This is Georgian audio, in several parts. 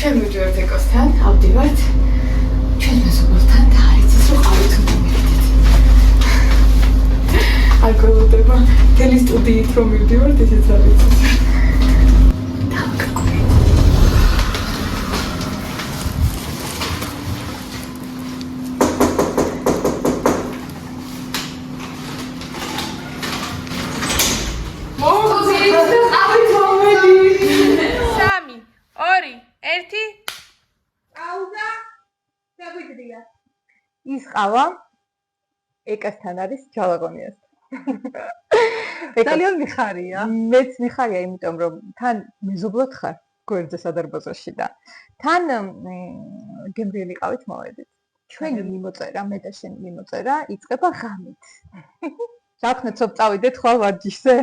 ჩვენ მივდივართ ეკოსთან, ავდივართ ჩვენ მეზობელთან და არ იცის რომ ყავით უნდა მივიდეთ. არ გველოდება თელი სტუდიით რომ მივდივართ ისიც არ იცის. ის ყავა ეკასთან არის ჯალაღონიას. ძალიან მიხარია. მეც მიხარია, იმიტომ რომ თან მეზობლად ხარ გვერდზე სადარბაზოში და თან გემრიელი ყავით მოვედით. ჩვენი მიმოწერა, მე და შენი მიმოწერა იწყება ღამით. საქმეც წავიდეთ ხვალ ვარჯიშზე.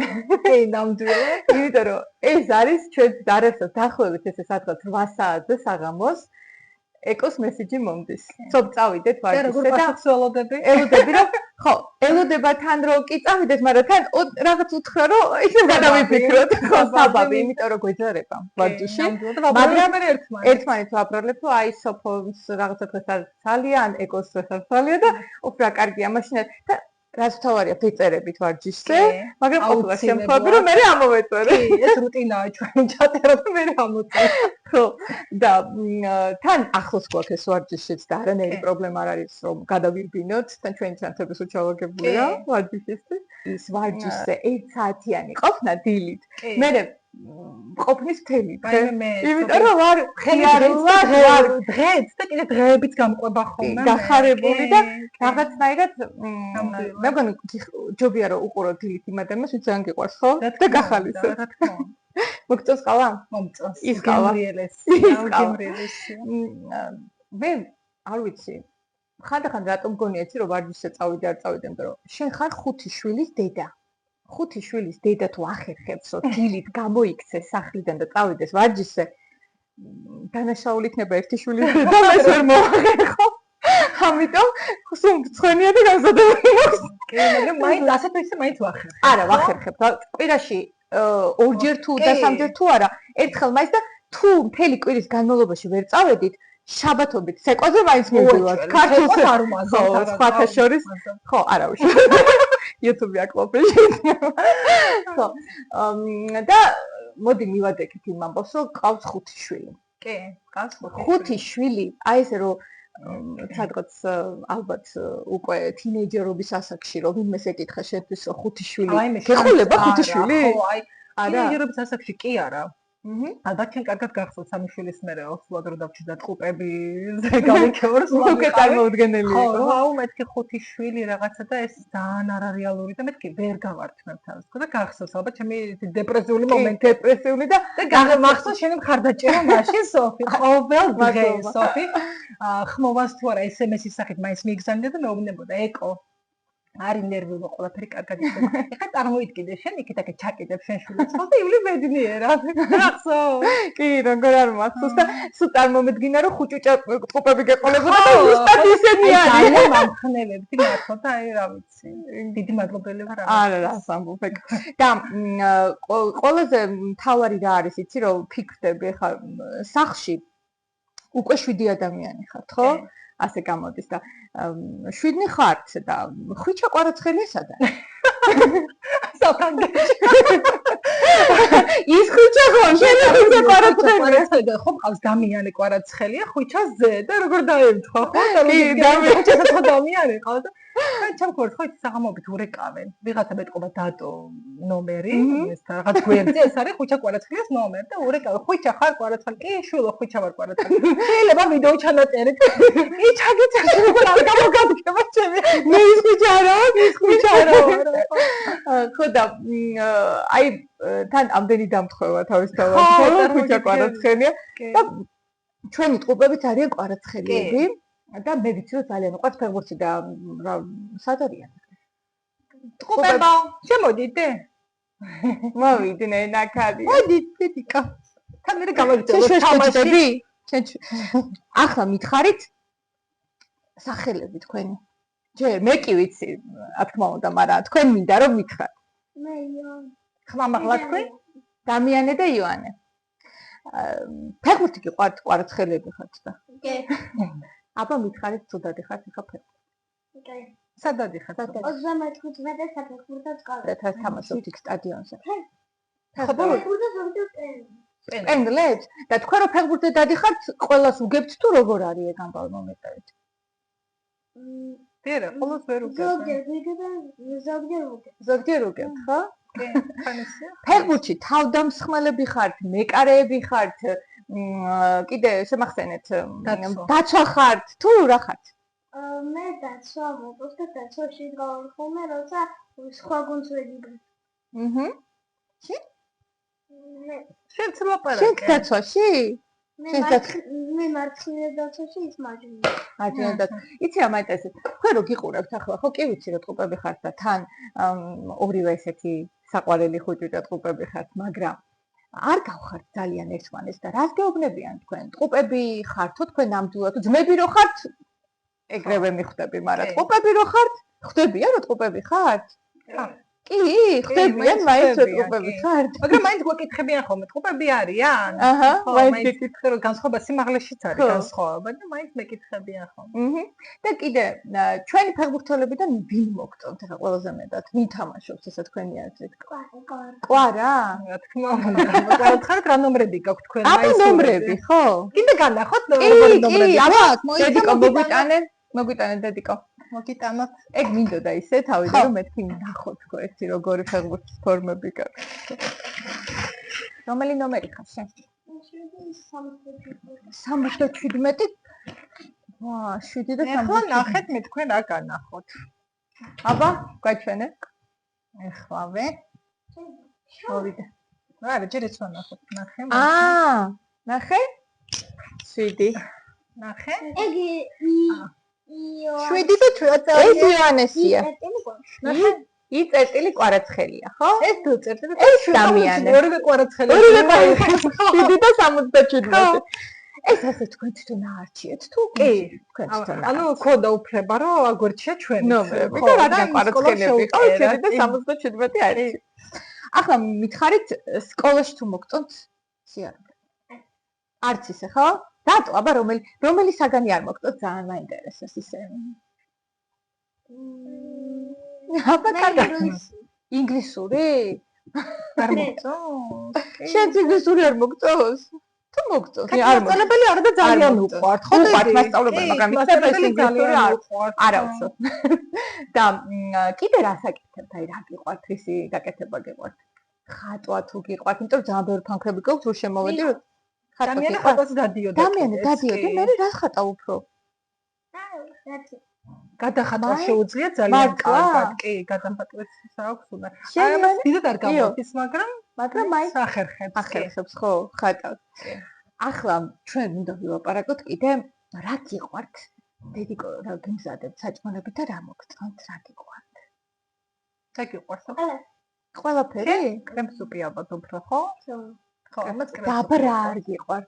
კი, ნამდვილად. იმიტომ რომ ეს არის ჩვენ დარასაც დაახლოებით ესე სადღაც 8 საათზე საღამოს ეკოს მესიჯი მომდის. ცოტ წავიდეთ ვარჯიშზე და სექსუალოდები. ელოდები რომ ხო, ელოდება თან რომ კი წავიდეთ, მაგრამ თან რაღაც უთხრა რომ ისე გადავიფიქროთ, ხო, საბაბი, იმიტომ რომ გვეჯერება ვარჯიში. მაგრამ ერთმანეთს ვაბრალებ, რომ აი სოფოს რაღაცა დღეს არის ცალია, ან ეკოს დღეს არის ცალია და უფრო კარგია მაშინაც და რაც თავარია ფეწერებით ვარჯიშზე, მაგრამ ყოფილა შემთხვევები რომ მე ამოვეწერე. კი, ეს რუტინაა ჩვენ ჩატერა და მე ამოწერე. ხო, და თან ახლოს გვაქვს ეს ვარჯიშიც და არანაირი პრობლემა არ არის რომ გადავირბინოთ, თან ჩვენი ჩანთები სულ ჩავაგებულია ვარჯიშისთვის. ის ვარჯიშზე 1 საათიანი ყოფნა დილით. მე ყოფნის მთელი დღე. იმიტომ რომ ვარ ღიარულად ვარ დღეც და კიდე დღეებიც გამყვება ხოლმე. გახარებული და რაღაცნაირად მე მგონი ჯობია რომ უყურო დილით იმ ადამიანს ვინც ძალიან გიყვარს ხო და გახალისო. რა თქმა უნდა. მოგწონს ყავა? მომწონს. ის ყავა. გემრიელესი. მე არ ვიცი. ხანდახან რატომ გონია იცი რომ ვარჯიშზე წავიდე არ წავიდე, იმიტომ რომ შენ ხარ 5 შვილის დედა. 5 შვილის დედა თუ ახერხებს რომ დილით გამოიქცე სახლიდან და წავიდეს ვარჯიშზე, დანაშაული იქნება ერთი შვილის დედა, მას ვერ მოახერხო. ამიტომ სულ მწვენია და გამზადებული მაქვს. კი, მაგრამ მაინც ასეთ ისე მაინც ვახერხებ. არა, ვახერხებ. კვირაში 2ჯერ თუ და 3ჯერ თუ არა, ერთხელ მაინც და თუ მთელი კვირის განმავლობაში ვერ წავედით, შაბათობით ცეკვაზე მაინც მივდივართ. ქართულს არ უმაზავთ. სხვათა შორის. ხო, არა უშავ. YouTube-ი აკლოპეში. ხო. და მოდი მივადექით იმ ამბავს, რომ ყავს 5 შვილი. კი, ყავს 5 შვილი, აი ესე რომ სადღაც ალბათ უკვე თინეიჯერობის ასაკში რომ ვინმეს ეკითხა შენთვის რომ 5 შვილი გეხულება 5 შვილი? ხო, აი თინეიჯერობის ასაკში კი არა. ალბათ ჩვენ კარგად გახსოვთ 3 შვილის მერე ოსულად რომ დავჭირდა ტყუპები გავიქეორს უკვე წარმოუდგენელი იყო. ხო, აუ მეთქი 5 შვილი რაღაცა და ეს ძალიან არარეალური და მეთქი ვერ გავართმევ თავს. ხო და გახსოვს ალბათ ჩემი დეპრესიული მომენტი, დეპრესიული და გახსოვს შენი მხარდაჭერა მაშინ სოფი, ყოველ დღე სოფი ხმოვანს თუ არა SMS-ის სახით მაინც მიიგზავნიდა და მეუბნებოდა ეკო არის ნერვიულო ყველაფერი კარგად იქნება. ეხლა წარმოიდგინე შენ იქით-აქეთ ჩაკიდებ შენ შვილებს ხო და ივლი ბედნიერა. გახსოვს? კი, როგორ არ მახსოვს და სულ წარმომედგინა რომ ხუჭუჭა ტყუპები გეყოლებოდა და უბრალოდ ისენი არის. ძალიან მომხნევებდი მართლა და აი რა ვიცი. დიდი მადლობელი ვარ. არა, რა სამბობ ეგ. და ყველაზე მთავარი რა არის იცი რომ ფიქრდები ეხლა სახლში უკვე 7 ადამიანი ხართ, ხო? ასე გამოდის და 7 ხართ და ხვიჩა კვარაცხელია სადა? საფრანგეთში. ის ხვიჩა ხო, შენ ხვიჩა კვარაცხელია. ხო, ყავს დამიანი კვარაცხელია, ხვიჩაზე და როგორ დაემთხვა, ხო? კი, დამიანი ყავს და ჩემქორს ხო საღამობით ურეკავენ. ვიღაცა მეტყობა დატო ნომერი, ეს რაღაც გვერდზე ეს არის ხვიჩა კვარაცხელიას ნომერი და ურეკავენ. ხვიჩა ხარ კვარაცხელი? კი, შვილო, ხვიჩა ვარ კვარაცხელი. შეიძლება ვიდეო ჩანაწერით. კი, ჩაგეწერე რა გამოგადგება ჩემი. მე ის ხვიჩა არა, ის ხვიჩა არა. ხო და აი თან ამდენი დამთხევა თავისთავად. ხო, ხვიჩა კვარაცხელია და ჩვენი ტყუპებიც არიან კვარაცხელიები. და მე ვიცი რომ ძალიან უყვართ ფეხბურთი და რა სად არიან? ტყუპებო, შემოდიდე. მოვიდნენ ნაკადი. მოდით, პედიკა. თან მე გამოვიწევ თამაში. ახლა მითხარით სახელები თქვენი. ჯერ მე კი ვიცი, რა თქმა უნდა, მაგრამ თქვენ მინდა რომ მითხრათ. მე იოანე. ხმამაღლა თქვენ? დამიანე და იოანე. ფეხბურთი გიყვართ, კვარაცხელები ხართ და. კი. აბა მითხარით თუ დადიხართ ხა ფეხბურთი. კი. სადადი ხარ? 35 საფეხბურთო სკოლა. და თამაშობთ იქ სტადიონზე. ფეხბურთო ზოგადად პენდლებს და თქვენ რო ფეხბურთზე დადიხართ, ყველას უგებთ თუ როგორ არის ეგ ამბავი მომეტებით? დერა, ყოველს ვერ უგებ. ზოგჯერ ვიგებ, ზოგჯერ ვუგებ. ზოგჯერ უგებთ, ხო? კი, ხანისია. ფეხბურთში თავდამსხმელები ხართ, მეკარეები ხართ, კიდე შემახსენეთ, დაცვა ხართ, თუ რა ხართ? მე დაცვა მოყავს და დაცვაში გავარ ხოლმე, როცა სხვა გუნდს ვეგიბებ. შენც ლაპარაკი. შენ დაცვაში? მე მარცხნივ დაცვაში ის მარჯვნივ. მარჯვნივ დაცვა. იცი რა მაინტერესებს? თქვენ რო გიყურებთ ახლა, ხო კი ვიცი რომ ტყუპები ხართ და თან ორივე ესეთი საყვარელი ხუჭუჭა ტყუპები ხართ, მაგრამ არ გავხართ ძალიან ერთმანეთს და რას გეუბნებიან თქვენ? ტყუპები ხართო თქვენ ნამდვილად? ძმები რო ხართ? ეგრევე მიხვდები, მაგრამ ტყუპები რო ხართ? ხვდებიან რომ ტყუპები ხართ? კი, ხვდებიან მაინც რომ ტყუპები ხართ. მაგრამ მაინც გვეკითხებიან ხოლმე, ტყუპები არიან? აჰა, მაინც გეკითხე რომ განსხვავება სიმაღლეშიც არის განსხვავება და მაინც მეკითხებიან ხოლმე. და კიდე ჩვენი ფეხბურთელებიდან ვინ მოგწონთ ახლა ყველაზე მეტად? ვინ თამაშობს ესე თქვენი აზრით? კვარა? რა თქმა უნდა, კვარაცხელთ რა ნომრები გაქვთ თქვენ აბა ნომრები, ხო? კიდე განახოთ როგორი ნომრები? აბა, დედიკო მოგვიტანე დედიკო. მოგიტანოთ. ეგ მინდოდა ისე თავიდან რომ მეთქი ნახოთ თქო ერთი როგორი ფეხბურთის ფორმები გაქვს. რომელი ნომერი ხარ შენ? 67. ვა, 7 და 67. ახლა ნახეთ მე თქვენ რა განახოთ. აბა, გაჩვენე. ეხლავე. მოვიდა. არა, ჯერ ეს ვანახოთ. ნახე. ნახე? 7. ნახე. ეგ 7 და 8. ეს იანესია. ნახე. იწერტილი კვარაცხელია, ხო? ეს თუ წერტილი. ეს დამიანე. ორივე კვარაცხელი. 7 და 67. ეს ასე თქვენ თვითონ აარჩიეთ თუ კი? თქვენ თვითონ. ანუ ქონდა უფლება რომ აგვერჩია ჩვენი ნომრები და რადგან კვარაცხელები ყავ 7 და 67 არის. ახლა მითხარით სკოლაში თუ მოგწონთ სიარული. არც ისე, ხო? დატო, აბა რომელი საგანი არ მოგწონთ ძალიან მაინტერესებს ისე. აბა კარგად. ინგლისური? არ მოგწონს? შენც ინგლისური არ მოგწონს? თუ მოგწონს? არ მასწავლებელი არა და ძალიან უყვართ. ხო, უყვართ მასწავლებელი, მაგრამ მასწავლებელი ინგლისური არ აუცილებლად. და კიდე რას აკეთებთ? აი რა გიყვართ ისი გაკეთება გიყვართ? ხატვა თუ გიყვართ, იმიტომ რომ ძალიან ბევრი ფანქრები გქონთ, თუ შემოვედი რომ დამიანე ხატვას დადიოდა. დამიანე დადიოდი, მე რა ხატავ უფრო? გადახატვა შეუძლია ძალიან კარგად. კი, გადახატვას აქვს უნდა. აი მას დიდად არ გამოდის, მაგრამ მაინც ახერხებს, ხო, ხატავს. ახლა ჩვენ უნდა ვილაპარაკოთ კიდე რა გიყვართ? დედიკო რა გიმზადებთ საჭმელები და რა მოგწონთ? რა გიყვართ? რა გიყვართ? ყველაფერი? კრემსუპი ალბათ უფრო, ხო? ხო, ამას და აბა რა არ გიყვართ?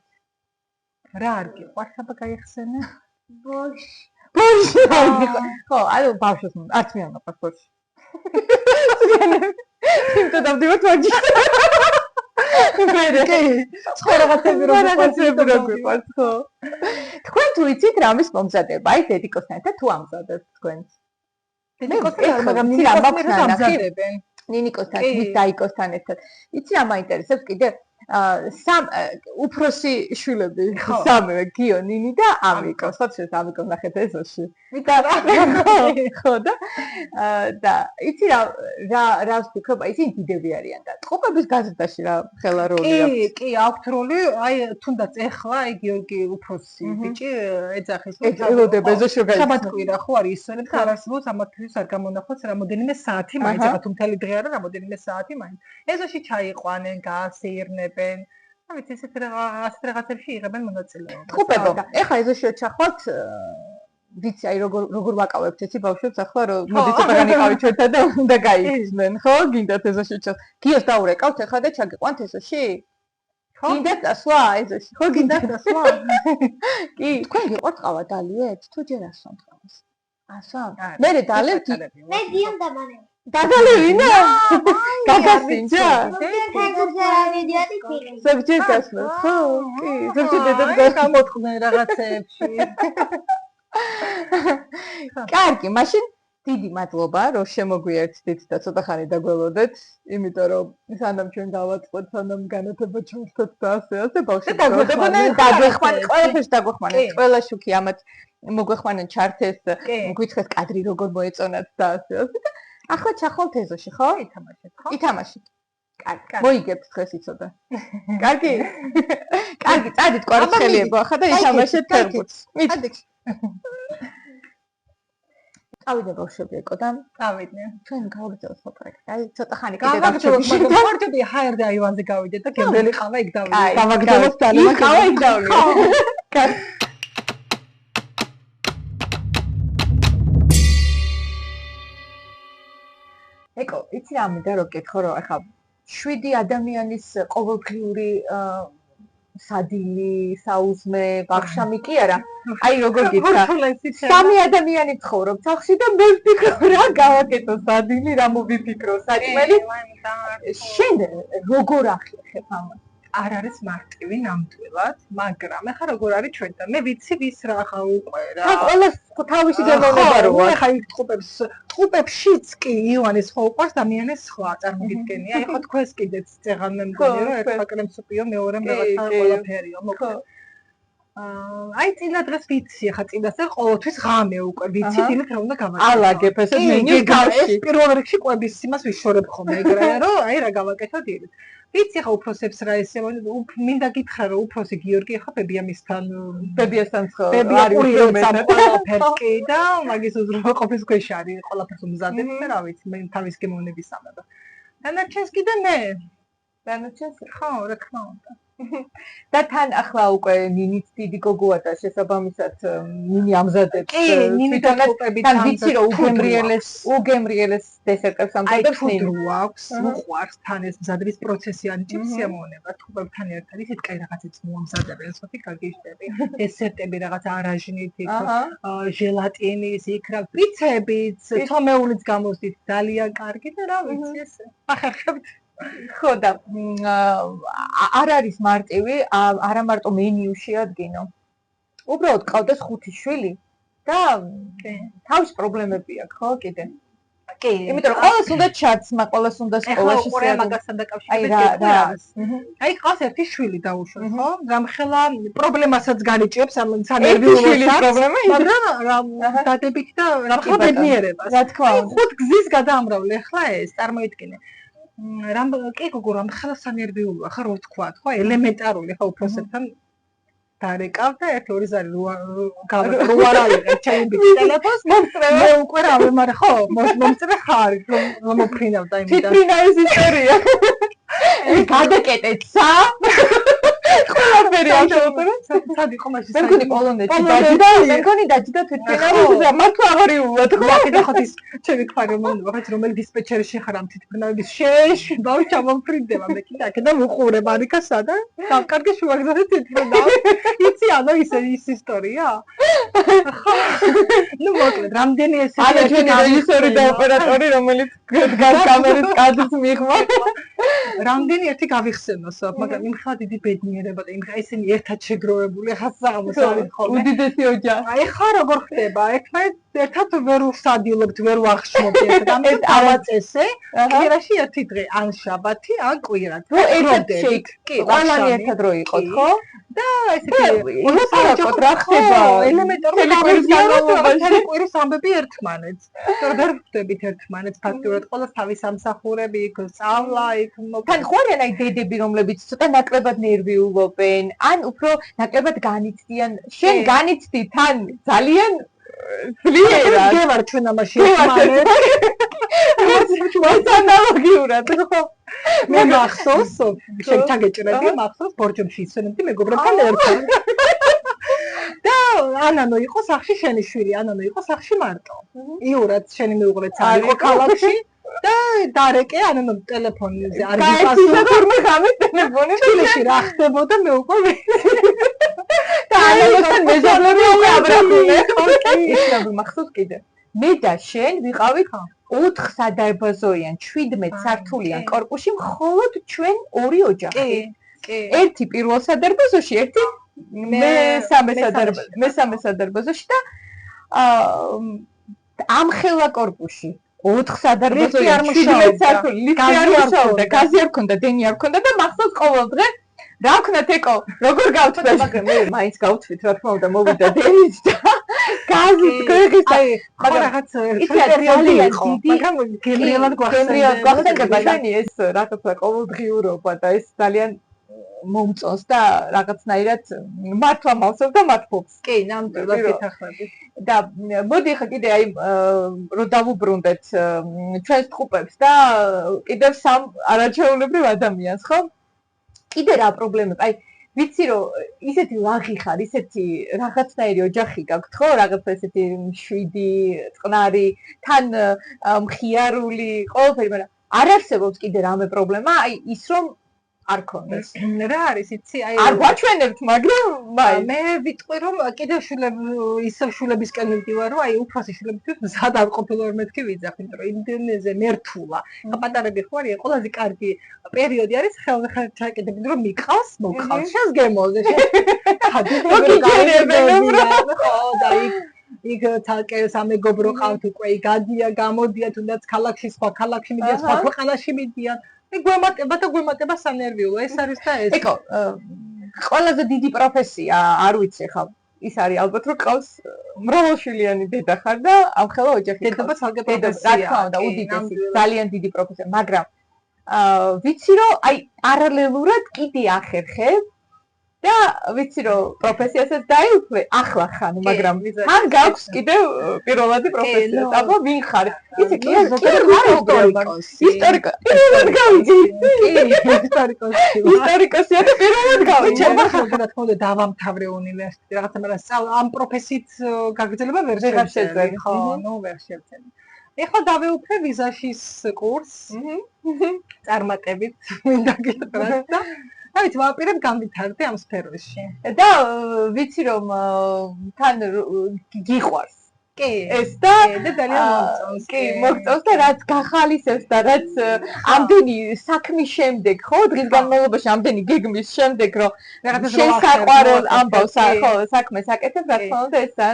რა არ გიყვართ? აბა გაიხსენე. ბოშ. ხო, ანუ ბავშვს არც მე არ მაყვარს ბავშვი. იმიტომ დავდივართ ვაჯიშს. მე სხვა რაღაცები რო გიყვართ, ხო. თქვენ თუ იცით რამის მომზადება? აი დედიკოსთან ერთად თუ ამზადებთ თქვენ? დედიკოსთან, მაგრამ ნინიკოსთან ამზადებენ. ნინიკოსთან, მის დაიკოსთან ერთად. იცი რა მაინტერესებს კიდე? უფროსი შვილები, სამივე, გიო, ნინი და ამიკო. სოციალ ამიკო ნახეთ ეზოში. ხო და იცი რას ვფიქრობ, ისინი დიდები არიან და ტყუპების გაზრდაში რა ხელა როლი აქვს? კი, აქვთ როლი, აი თუნდაც ეხლა აი გიორგი უფროსი ბიჭი ეძახის ელოდებ ეზოში რომ გაიქცა. საბათკვირა ხო არის ისინი და არ არსებობს ამათთვის არ გამონახოს რამოდენიმე საათი მაინც, რა თუ მთელი დღე არა, რამოდენიმე საათი მაინც. ეზოში ჩაიყვანენ, გაასეირნებენ. აი ვიცი ესეთ რაღაცებში იღებენ მონაწილეობას. ტყუპებო, ეხლა ეზოში ჩახვალთ ვიცი აი როგორ ვაკავებთ იცი ბავშვებს ახლა რომ მოდი ცოტა განიყავით ჩვენთან და უნდა გაიქცნენ, ხო? გინდათ ეზოში ჩა. გიოს დაურეკავთ ახლა და ჩაგიყვანთ ეზოში? ხო. გინდათ დასვა ეზოში? ხო, გინდათ დასვა? კი, თქვენ გიყვართ ყავა დალიეთ? თუ ჯერ ასვამთ ყავას? ასვამთ? მე დალებთ? მე დიამ დამანე. დაგალევინა? გაგასინჯა? ზოგჯერ გასმევ. ხო, კი, ზოგჯერ დედას გამოწყდნენ რაღაცეებში. კარგი, მაშინ დიდი მადლობა, რომ შემოგვიერთდით და ცოტა ხანი დაგველოდეთ, იმიტომ რომ სანამ ჩვენ დავაწყოთ, სანამ განათება ჩავხდეთ და ასე ბავშვები დაგვეხმარნენ, ყველაფერს დაგვეხმარნენ, ყველა შუქი ამათ მოგვეხმარნენ ჩართეს, გვითხრეს კადრი როგორ მოეწონათ და ასე. ახლა ჩახვალთ ეზოში, ხო? ითამაშეთ, ხო? ითამაშეთ. კარგი, მოიგებთ დღეს იცოდა. კარგი? კარგი, წადით კვარცხელიებო ახლა და ითამაშეთ ფერბურთს. მიდით. წავიდე ბავშვები ეკო და წავიდნენ. ჩვენ გავგრძელოთ პროექტი. აი ცოტა ხანი კიდე გავგრძელოთ, მაგრამ ფორტები ჰაერ და აივანზე გავიდეთ და გემრიელი ყავა იქ დავიდეთ. გავაგრძელოთ ძალიან. ყავა იქ დავიდეთ. კარგი. ეკო, იცი რა მინდა რომ გითხო რომ ახლა 7 ადამიანის ყოველდღიური სადილი, საუზმე, ბაღშამი კი არა. აი როგორ გითხრა? 3 ადამიანი ცხოვრობს სახლში და მე ვფიქრობ რა გავაკეთო სადილი, რა მოვიფიქრო საჭმელი. შენ როგორ ახერხებ ამას? არ არის მარტივი ნამდვილად, მაგრამ ახლა როგორ არის ჩვენთან? მე ვიცი ვის რა ხა უკვე რა. და ყველას თავისი გემოვნება რო აქვს. ახლა იქ ტყუპებშიც კი ივანის ხო უყვარს ადამიანის სხვა წარმოგიდგენია. აი ხო თქვენს კიდეც წეღან მე მგონი რომ ერთ პაკრემსუპიო მეორემ რაღაცა ყველაფერიო მოკლედ. აი წინა დღეს ვიცი ახლა წინასწარ ყოველთვის ღამე უკვე ვიცი დილით რა უნდა გავაკეთო. ალაგებ ესე მენიუს გავში. პირველ რიგში კვების იმას ვიშორებ ხოლმე ეგრეა რომ აი რა გავაკეთო დილით. ვიცი ახლა უფროსებს რა ესე მინდა გითხრა რომ უფროსი გიორგი ახლა ბებიამისთან ბებიასთან ხო არის ყველაფერს კი და მაგის უზრუნველყოფის ქვეშ არის ყველაფერს უმზადებს და რა ვიცი მე თავის გემოვნების ამბავ. დანარჩენს კიდე მე. დანარჩენს ხო რა თქმა უნდა. და თან ახლა უკვე ნინიც დიდი გოგოა და შესაბამისად ნინი ამზადებს. კი, ნინი და ტყუპებით თან ვიცი რომ უგემრიელეს დესერტებს ამზადებს ნინი. აქვს, უყვარს თან ეს მზადების პროცესი ანიჭებს სიამოვნება. ტყუპებთან ერთად ისეთ კაი რაღაცებს მოამზადებენ, სოფი გაგიჟდები. დესერტები რაღაც არაჟნით, ჟელატინის, იქ რა პრიცებიც, თომეულიც გამოსდით, ძალიან კარგი და რა ვიცი ესე. ახერხებთ ხო და არ არის მარტივი, არა მარტო მენიუში ადგინო. უბრალოდ ყავდეს 5 შვილი და თავის პრობლემები აქვს, ხო, კიდე. კი, იმიტომ რომ ყველას უნდა ჩაცმა, ყველას უნდა სკოლაში ახლა ყურე მაგასთან დაკავშირებით. აი, ყავს ერთი შვილი დაუშვათ, ხო? რამხელა პრობლემასაც განიჭებს ამ სანერვიულობასაც, მაგრამ დადებით და რამხელა ბედნიერებას. რა თქმა უნდა. 5 გზის გადაამრავლე ახლა ეს, წარმოიდგინე. კი გოგო რამხელა სანერვიულოა ხა რო თქვა ხო ელემენტარული ხო უფროსებთან დარეკავ და 1-2 ზარი რო არ აიღე ჩემი ტელეფონს მომწრე მე უკვე რა ვემარე ხო მომწრე ხარ რომ მოფრინავ და იმიდან თითფრინავის ისტორია გადაკეტეთ სა ყველაფერი აღშოვწერე სად იყო მაშინ მე მგონი პოლონეთში დაჯდა მე მგონი დაჯდა თითფრინავის მართლა აღარიულად ხო კიდე ხოთის ჩემი ქვარი მომდება ხაც რომელი დისპეჩერი შეხარ ამ თითფრინავის შეეში ბავშვი ჩამომფრინდება მე კიდე აქედან ვუყურე მარიკა სადა სამკარგი შუაგზაზე თითფრინავი იცი ანუ ის ისტორია ხო ნუ მოკლედ რამდენი ესე ანუ ჩვენი რეჟისორი და ოპერატორი რომელიც დგას კამერის კადრს მიღმა რამდენი ერთი გავიხსენოს მაგრამ იმ ხა დიდი ბედნიერება და იმ ხა ისინი ერთად შეგროვებული ხა საღამოს არის ხოლმე უდიდესი ოჯახი აი ხა როგორ ხდება ერთად ვერ ვსადილობთ ვერ ვახშმობთ და ამის ავაწესე კვირაში ერთი დღე ან შაბათი ან კვირად რო ერთად კი ყველანი ერთად რო იყოთ ხო და ესე იგი ულაპარაკოთ რა ხდება ელემენტარული კვირის ამბები ერთმანეთს თორე ვერ ვხვდებით ერთმანეთს ფაქტურად ყოველს თავის სამსახურები იქ სწავლა იქ თან ხო არიან აი დედები რომლებიც ცოტა ნაკლებად ნერვიულობენ ან უფრო ნაკლებად განიცდიან შენ განიცდი თან ძალიან ძლიერად გევარ ჩვენ ამაში ერთმანეთს ეს ანალოგიურად ხო მე მახსოვს შენთან გეჭრები მახსოვს ბორჯომში ისვენებდი მეგობრებთან ერთად და ანანო იყო სახში შენი შვილი ანანო იყო სახში მარტო იურად შენი მეუღლეც არის ქალაქში და დარეკე ანანო ტელეფონზე არ გიფასო თორმე ღამეს ტელეფონი ჩილეში რა ხდებოდა მე უკვე და ანანოსთან მეჟავლები უკვე აბრახულე ისე მახსოვს კიდე მე და შენ ვიყავით 4 სადარბაზოიან 17 სართულიან კორპუსში მხოლოდ ჩვენ ორი ოჯახი. ერთი პირველ სადარბაზოში, ერთი მესამე სადარბაზოში და ამ ხელა კორპუსში 4 სადარბაზოიან 17 სართული, ლიფტი არ მუშაობდა, გაზი არ ქონდა, დენი არ ქონდა და მახსოვს ყოველ დღე რა ვქნათ ეკო, როგორ გავთქვათ, მაგრამ მე მაინც გავთვით, რა თქმა უნდა, მოვიდა დენით და გაზით გვეღის და მაგრამ რაღაც ძალიან იყო, მაგრამ გემრიელად გვახსენდება ჩვენი ეს რაღაცა ყოველდღიურობა და ეს ძალიან მომწონს და რაღაცნაირად მართლა მავსებ და მართლობს. კი, ნამდვილად გითხრები. და მოდი ხა კიდე აი რომ დავუბრუნდეთ ჩვენს ტყუპებს და კიდევ სამ არაჩვეულებრივ ადამიანს, ხო? კიდე რა პრობლემები? აი ვიცი რომ ისეთი ლაღი ხარ, ისეთი რაღაცნაირი ოჯახი გაქვთ, ხო? რაღაცა ესეთი მშვიდი, წყნარი, თან მხიარული, ყველაფერი, მაგრამ არ არსებობს კიდე რამე პრობლემა, აი ის რომ არ ქონდეს. რა არის, იცი, აი არ გვაჩვენებთ, მაგრამ მე ვიტყვი რომ კიდევ ისევ შულებისკენ მივდივარ, რომ აი უფროსი შულებისთვის მზად არ ყოფილ ვერ მეთქი ვიძახ, იმიტომ რომ იმდენზე მერტულა. პატარები ხوار, ყველაზე კარგი პერიოდი არის ხელზე ჩაკიდებული, რომ მიყავს, მოგყავს შენს გემოზე. ხო, და იქ თალკე სამეგობრო ყავთ უკვე, გადიან, გამოდიან, თუნდაც ქალაქში, სხვა ქალაქში მიდიან, სხვა ქვეყანაში მიდიან. გვემატება და გვემატება სანერვიულო, ეს არის და ეს. ეკო, ყველაზე დიდი პროფესია, არ ვიცი ხა, ის არის ალბათ რომ ყავს მრავალშვილიანი დედა ხარ და ამ ხელა ოჯახი. დედობა თალკე რა პროფესია. თქმა უნდა, უდიდესი, ძალიან დიდი პროფესია, მაგრამ ვიცი რომ აი პარალელურად კიდე ახერხებ და ვიცი რომ პროფესიასაც დაიუფლე ახლა ხან, მაგრამ თან გაქვს კიდევ პირველადი პროფესია. აბა ვინ ხარ? იცი კი ისტორიკოსი. პირველად გავიდი. ისტორიკოსია და პირველად გავიდი. ჩემმა ხალხმა თქმა უნდა დავამთავრე უნივერსიტეტი რაღაცა, მაგრამ ამ პროფესიით გაგრძელება ვერ შეძლებ. ხო, ნუ ვერ შეძლებ. ეხლა დავეუფლე ვიზაშის კურსს. წარმატებით მინდა გითხრათ და დავით ვაპირებ გამვითარდე ამ სფეროში. და ვიცი რომ თან გიყვარს. კი, ეს და ძალიან მომწონს. კი, მოგწონს და რაც გახალისებს და რაც ამდენი საქმის შემდეგ, ხო, დღის განმავლობაში ამდენი გეგმის შემდეგ, რომ შენ საყვარელ ამბავს, ხო, საქმეს აკეთებ, რა თქმა უნდა, ეს და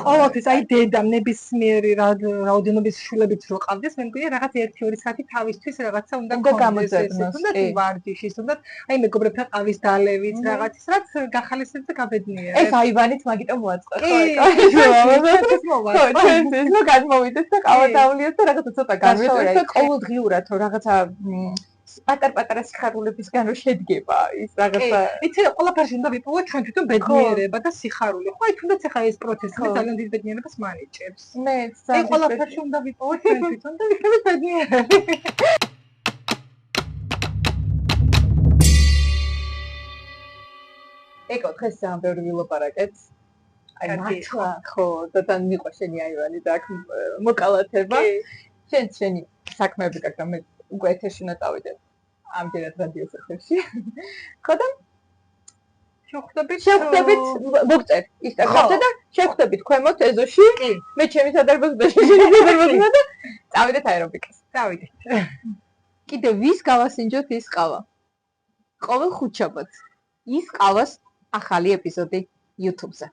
ყოველთვის აი დედამ ნებისმიერი რაოდენობის შვილებიც რო ყავდეს, მე მგონია რაღაც 1-2 საათი თავისთვის რაღაცა უნდა გამოძებნოს. თუნდაც ვარჯიში, თუნდაც აი მეგობრებთან ყავის დალევით, რაღაცის, რაც გახალისებს და გაბედნიერებს. ეს აივანით მაგიტომ მოაწყო, ხო, ხო, ჩვენთვის ნუ გადმოვიდეთ და ყავა დავლიოთ და რაღაცა ცოტა განვიწერეთ და ყოველდღიურად რომ რაღაცა პატარ-პატარა სიხარულებისგან რომ შედგება ის რაღაცა. იცი რა, ყველაფერში უნდა ვიპოვოთ ჩვენ თვითონ ბედნიერება და სიხარული. ხო, აი თუნდაც ახლა ეს პროცესი ძალიან დიდ ბედნიერებას მანიჭებს. მეც აი ყველაფერში უნდა ვიპოვოთ ჩვენ თვითონ და ვიქნებით ბედნიერები. ეკო, დღეს ძალიან ბევრი ვილაპარაკეთ. აი მართლა ხო, და თან მიყვა შენი აივანი და აქ მოკალათება. შენი საქმეები გაქვს და მე უკვე ეთერში უნდა წავიდე. ამჯერად რადიოს ეთერში. ხო და შევხვდებით მოგწერ ინსტაგრამზე და შევხვდებით ქვემოთ ეზოში. მე ჩემი სადარბაზოში შენი სადარბაზში და წავიდეთ აერობიკას. წავიდეთ. კიდე ვის გავასინჯოთ ის ყავა? ყოველ ხუთშაბათს. ის ყავას ახალი ეპიზოდი YouTube-ზე.